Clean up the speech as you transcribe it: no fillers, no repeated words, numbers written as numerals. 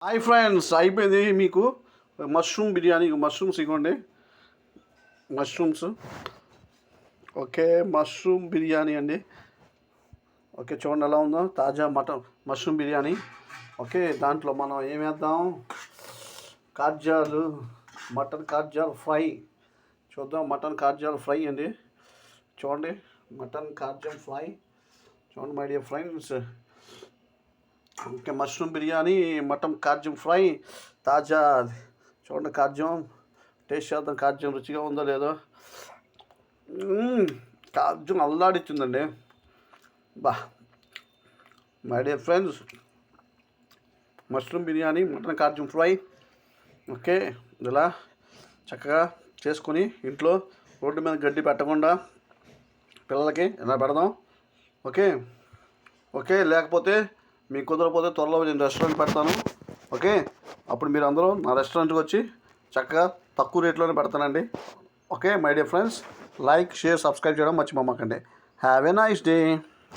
Hi friends, అయిపోయింది మీకు mushroom biryani. Mushrooms ఇవ్వండి, మష్రూమ్స్. ఓకే, మష్రూమ్ బిర్యానీ అండి. ఓకే, చూడండి ఎలా ఉందో, తాజా మటన్ మష్రూమ్ బిర్యానీ. ఓకే, దాంట్లో మనం ఏం వేద్దాం, కార్జాలు, మటన్ కార్జాలు ఫ్రై. చూద్దాం, మటన్ కార్జాలు ఫ్రై అండి. చూడండి, మటన్ కార్జాల్ ఫ్రై. చూడండి my dear friends. Okay, mushroom biryani, mutton కార్జం ఫ్రై, తాజా. చూడండి కార్జం, టేస్ట్ చేద్దాం కార్జం రుచిగా ఉందో లేదో. కార్జం అల్లాడిచ్చిందండి. బా my dear friends, mushroom biryani, mutton కార్జం ఫ్రై. ఓకే, ఇలా చక్కగా చేసుకొని ఇంట్లో రోడ్డు మీద గడ్డి పెట్టకుండా పిల్లలకి ఇలా పెడదాం. ఓకే ఓకే, లేకపోతే మీకు కుదరకపోతే త్వరలో నేను రెస్టారెంట్ పెడతాను. ఓకే, అప్పుడు మీరు అందరూ నా రెస్టారెంట్కి వచ్చి చక్కగా తక్కువ రేట్లోనే పెడతానండి. Okay my dear friends, like, share, subscribe చేయడం మర్చిపోమాకండి. Have a nice day.